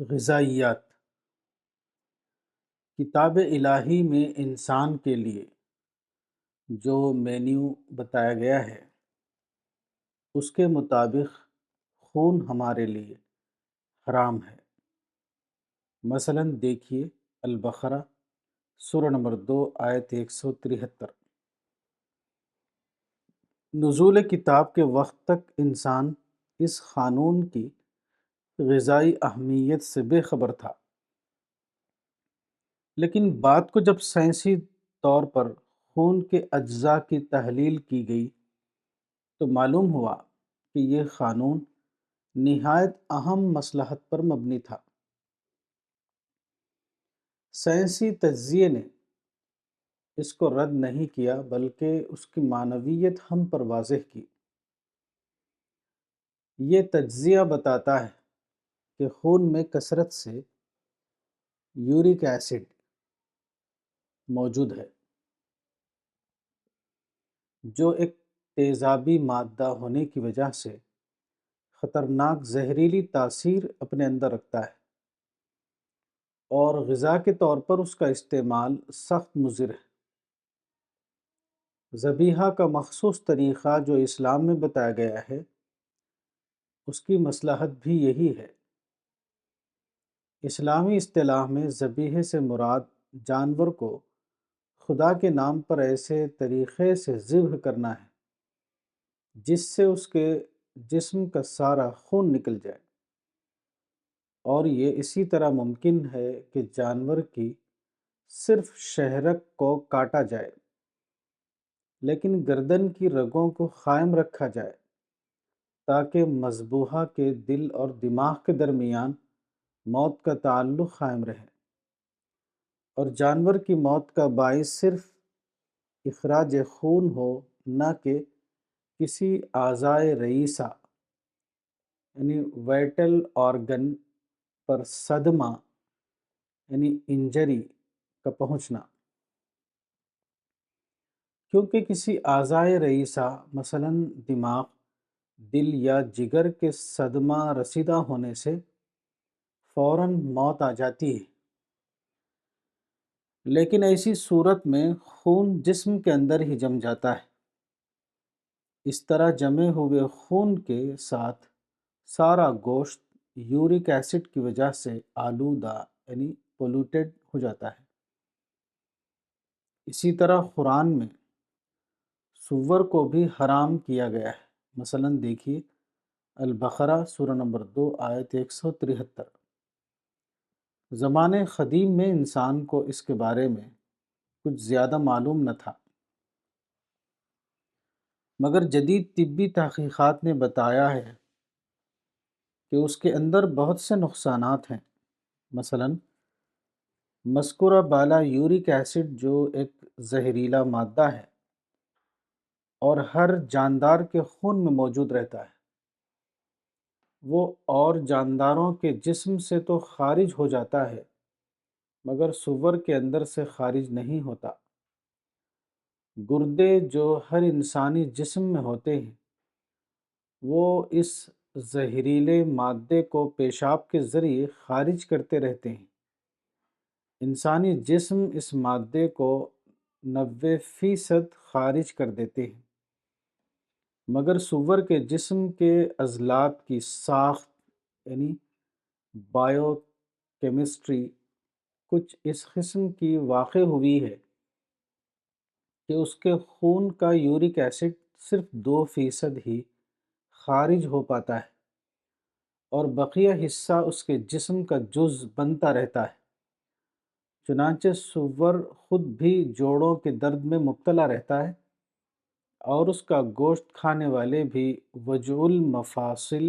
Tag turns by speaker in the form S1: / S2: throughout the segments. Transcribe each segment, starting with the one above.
S1: غذائیات کتاب الہی میں انسان کے لیے جو مینیو بتایا گیا ہے اس کے مطابق خون ہمارے لیے حرام ہے۔ مثلاً دیکھیے البقرہ سورہ نمبر 2 آیت 173۔ نزول کتاب کے وقت تک انسان اس قانون کی غذائی اہمیت سے بے خبر تھا، لیکن بات کو جب سائنسی طور پر خون کے اجزاء کی تحلیل کی گئی تو معلوم ہوا کہ یہ قانون نہایت اہم مصلحت پر مبنی تھا۔ سائنسی تجزیے نے اس کو رد نہیں کیا بلکہ اس کی معنویت ہم پر واضح کی۔ یہ تجزیہ بتاتا ہے کہ خون میں کثرت سے یورک ایسڈ موجود ہے، جو ایک تیزابی مادہ ہونے کی وجہ سے خطرناک زہریلی تاثیر اپنے اندر رکھتا ہے، اور غذا کے طور پر اس کا استعمال سخت مضر ہے۔ ذبیحہ کا مخصوص طریقہ جو اسلام میں بتایا گیا ہے اس کی مصلحت بھی یہی ہے۔ اسلامی اصطلاح میں ذبیحے سے مراد جانور کو خدا کے نام پر ایسے طریقے سے ذبح کرنا ہے جس سے اس کے جسم کا سارا خون نکل جائے، اور یہ اسی طرح ممکن ہے کہ جانور کی صرف شہرک کو کاٹا جائے لیکن گردن کی رگوں کو قائم رکھا جائے تاکہ مذبوحہ کے دل اور دماغ کے درمیان موت کا تعلق قائم رہے، اور جانور کی موت کا باعث صرف اخراج خون ہو، نہ کہ کسی اعضائے رئیسہ یعنی وائٹل آرگن پر صدمہ یعنی انجری کا پہنچنا۔ کیونکہ کسی اعضائے رئیسہ مثلاً دماغ، دل یا جگر کے صدمہ رسیدہ ہونے سے فوراً موت آ جاتی ہے، لیکن ایسی صورت میں خون جسم کے اندر ہی جم جاتا ہے۔ اس طرح جمے ہوئے خون کے ساتھ سارا گوشت یورک ایسڈ کی وجہ سے آلودہ یعنی پولوٹڈ ہو جاتا ہے۔ اسی طرح قرآن میں سور کو بھی حرام کیا گیا ہے۔ مثلاً دیکھیے البقرہ سورہ نمبر 2 آیت 173۔ زمانے قدیم میں انسان کو اس کے بارے میں کچھ زیادہ معلوم نہ تھا، مگر جدید طبی تحقیقات نے بتایا ہے کہ اس کے اندر بہت سے نقصانات ہیں۔ مثلاً مذکورہ بالا یورک ایسڈ جو ایک زہریلا مادہ ہے اور ہر جاندار کے خون میں موجود رہتا ہے، وہ اور جانداروں کے جسم سے تو خارج ہو جاتا ہے مگر سور کے اندر سے خارج نہیں ہوتا۔ گردے جو ہر انسانی جسم میں ہوتے ہیں وہ اس زہریلے مادے کو پیشاب کے ذریعے خارج کرتے رہتے ہیں۔ انسانی جسم اس مادے کو 90% خارج کر دیتے ہیں، مگر سور کے جسم کے عضلات کی ساخت یعنی بائیو کیمسٹری کچھ اس قسم کی واقع ہوئی ہے کہ اس کے خون کا یورک ایسڈ صرف 2% ہی خارج ہو پاتا ہے اور بقیہ حصہ اس کے جسم کا جز بنتا رہتا ہے۔ چنانچہ سور خود بھی جوڑوں کے درد میں مبتلا رہتا ہے اور اس کا گوشت کھانے والے بھی وجع المفاصل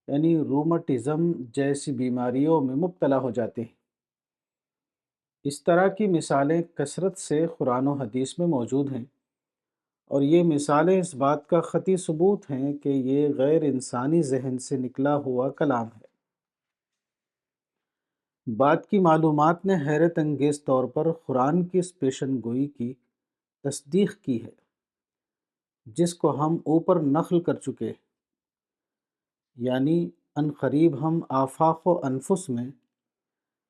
S1: یعنی رومٹزم جیسی بیماریوں میں مبتلا ہو جاتے ہیں۔ اس طرح کی مثالیں کثرت سے قرآن و حدیث میں موجود ہیں، اور یہ مثالیں اس بات کا قطعی ثبوت ہیں کہ یہ غیر انسانی ذہن سے نکلا ہوا کلام ہے۔ بات کی معلومات نے حیرت انگیز طور پر قرآن کی اس پیشن گوئی کی تصدیق کی ہے جس کو ہم اوپر نقل کر چکے ہیں، یعنی ان قریب ہم آفاق و انفس میں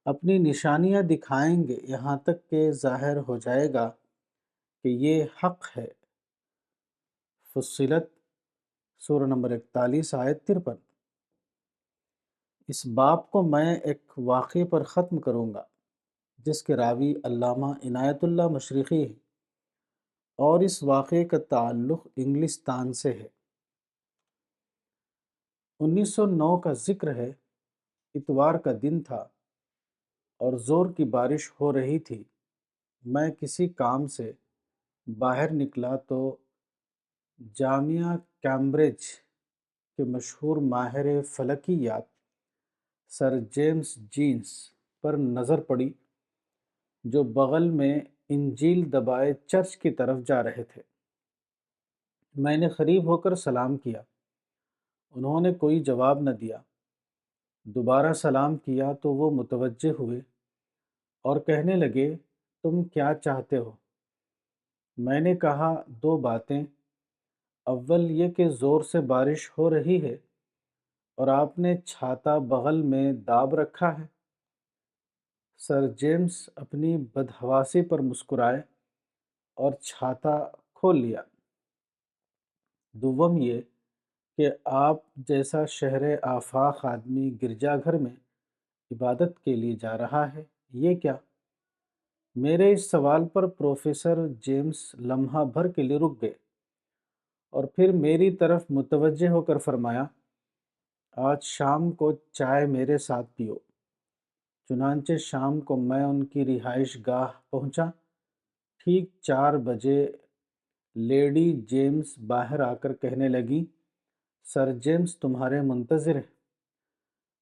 S1: اپنی نشانیاں دکھائیں گے یہاں تک کہ ظاہر ہو جائے گا کہ یہ حق ہے۔ فصلت سورہ نمبر 41 آیت 53۔ اس باب کو میں ایک واقعے پر ختم کروں گا جس کے راوی علامہ عنایت اللہ مشرقی ہے، اور اس واقعے کا تعلق انگلستان سے ہے۔ 1909 کا ذکر ہے۔ اتوار کا دن تھا اور زور کی بارش ہو رہی تھی۔ میں کسی کام سے باہر نکلا تو جامعہ کیمبرج کے مشہور ماہر فلکیات سر جیمز جینس پر نظر پڑی، جو بغل میں انجیل دبائے چرچ کی طرف جا رہے تھے۔ میں نے قریب ہو کر سلام کیا۔ انہوں نے کوئی جواب نہ دیا۔ دوبارہ سلام کیا تو وہ متوجہ ہوئے اور کہنے لگے، تم کیا چاہتے ہو؟ میں نے کہا، دو باتیں۔ اول یہ کہ زور سے بارش ہو رہی ہے اور آپ نے چھاتا بغل میں داب رکھا ہے۔ سر جیمز اپنی بدحواسی پر مسکرائے اور چھاتا کھول لیا۔ دوم یہ کہ آپ جیسا شہر آفاق آدمی گرجا گھر میں عبادت کے لیے جا رہا ہے، یہ کیا؟ میرے اس سوال پر پروفیسر جیمز لمحہ بھر کے لیے رک گئے اور پھر میری طرف متوجہ ہو کر فرمایا، آج شام کو چائے میرے ساتھ پیو۔ چنانچہ شام کو میں ان کی رہائش گاہ پہنچا۔ ٹھیک 4 بجے لیڈی جیمز باہر آ کر کہنے لگی، سر جیمز تمہارے منتظر ہیں۔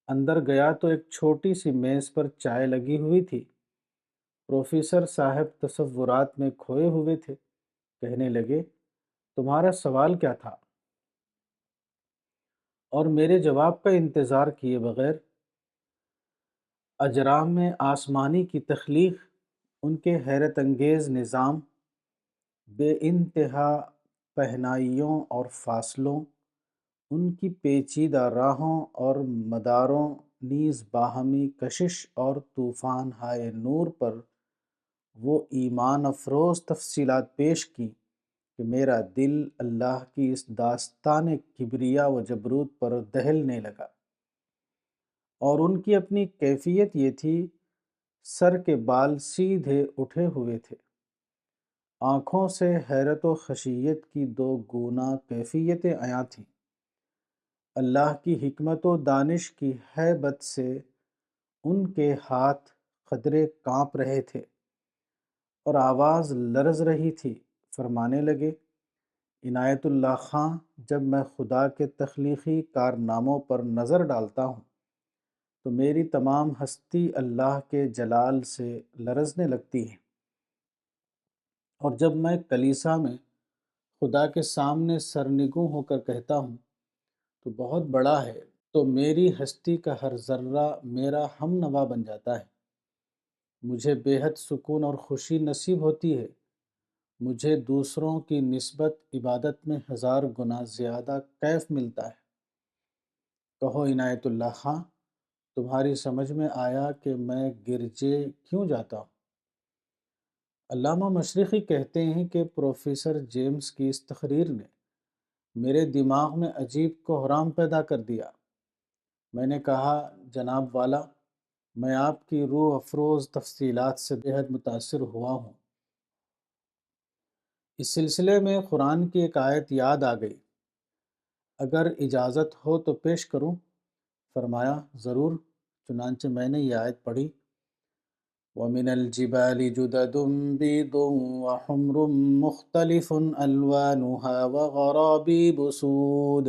S1: اندر گیا تو ایک چھوٹی سی میز پر چائے لگی ہوئی تھی۔ پروفیسر صاحب تصورات میں کھوئے ہوئے تھے۔ کہنے لگے، تمہارا سوال کیا تھا؟ اور میرے جواب کا انتظار کیے بغیر اجرام آسمانی کی تخلیق، ان کے حیرت انگیز نظام، بے انتہا پہنائیوں اور فاصلوں، ان کی پیچیدہ راہوں اور مداروں، نیز باہمی کشش اور طوفان ہائے نور پر وہ ایمان افروز تفصیلات پیش کی کہ میرا دل اللہ کی اس داستان کبریا و جبروت پر دہلنے لگا۔ اور ان کی اپنی کیفیت یہ تھی، سر کے بال سیدھے اٹھے ہوئے تھے۔ آنکھوں سے حیرت و خشیت کی دو گونا کیفیتیں عیاں تھیں۔ اللہ کی حکمت و دانش کی ہیبت سے ان کے ہاتھ قدرے کانپ رہے تھے اور آواز لرز رہی تھی۔ فرمانے لگے، عنایت اللہ خاں، جب میں خدا کے تخلیقی کارناموں پر نظر ڈالتا ہوں تو میری تمام ہستی اللہ کے جلال سے لرزنے لگتی ہے، اور جب میں کلیسا میں خدا کے سامنے سرنگوں ہو کر کہتا ہوں تو بہت بڑا ہے، تو میری ہستی کا ہر ذرہ میرا ہم نوا بن جاتا ہے۔ مجھے بے حد سکون اور خوشی نصیب ہوتی ہے۔ مجھے دوسروں کی نسبت عبادت میں 1000 گنا زیادہ کیف ملتا ہے۔ کہو عنایت اللہ خاں، تمہاری سمجھ میں آیا کہ میں گرجے کیوں جاتا ہوں؟ علامہ مشرقی کہتے ہیں کہ پروفیسر جیمز کی اس تقریر نے میرے دماغ میں عجیب کوحرام پیدا کر دیا۔ میں نے کہا، جناب والا، میں آپ کی روح افروز تفصیلات سے بے حد متاثر ہوا ہوں۔ اس سلسلے میں قرآن کی ایک آیت یاد آ گئی، اگر اجازت ہو تو پیش کروں؟ فرمایا، ضرور۔ چنانچہ میں نے یہ آیت پڑھی، وَمِنَ الْجِبَالِ جُدَدٌ بِيضٌ وَحُمْرٌ مُخْتَلِفٌ أَلْوَانُهَا وَغَرَابِيبُ سُودٌ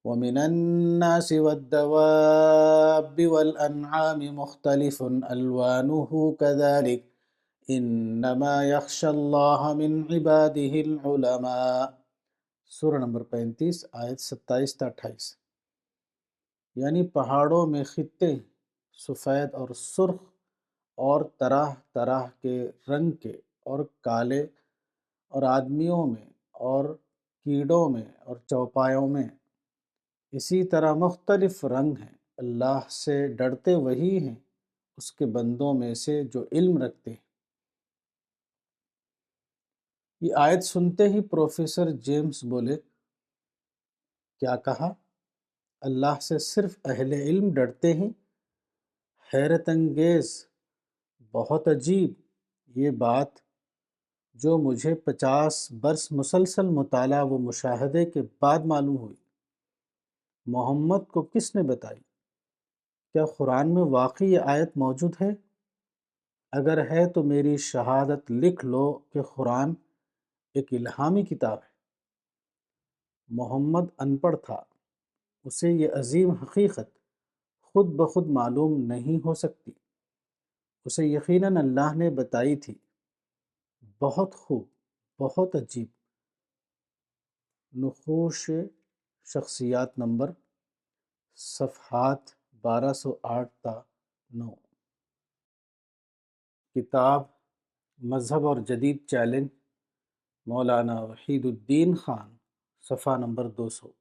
S1: وَمِنَ النَّاسِ وَالدَّوَابِّ وَالْأَنْعَامِ مُخْتَلِفٌ أَلْوَانُهُ كَذَلِكَ إِنَّمَا يَخْشَى اللَّهَ مِنْ عِبَادِهِ الْعُلَمَاء۔ سورہ نمبر 35 آیت 27 تا 28۔ یعنی پہاڑوں میں خطے سفید اور سرخ اور طرح طرح کے رنگ کے اور کالے، اور آدمیوں میں اور کیڑوں میں اور چوپایوں میں اسی طرح مختلف رنگ ہیں۔ اللہ سے ڈرتے وہی ہیں اس کے بندوں میں سے جو علم رکھتے ہیں۔ یہ آیت سنتے ہی پروفیسر جیمز بولے، کیا کہا؟ اللہ سے صرف اہل علم ڈرتے ہیں؟ حیرت انگیز، بہت عجیب یہ بات جو مجھے 50 برس مسلسل مطالعہ و مشاہدے کے بعد معلوم ہوئی۔ محمد کو کس نے بتائی؟ کیا قرآن میں واقعی یہ آیت موجود ہے؟ اگر ہے تو میری شہادت لکھ لو کہ قرآن ایک الہامی کتاب ہے۔ محمد ان پڑھ تھا، اسے یہ عظیم حقیقت خود بخود معلوم نہیں ہو سکتی، اسے یقیناً اللہ نے بتائی تھی۔ بہت خوب، بہت عجیب۔ نقوش شخصیات نمبر، صفحات 1208 تا 9۔ کتاب مذہب اور جدید چیلنج، مولانا وحید الدین خان، صفحہ نمبر 200۔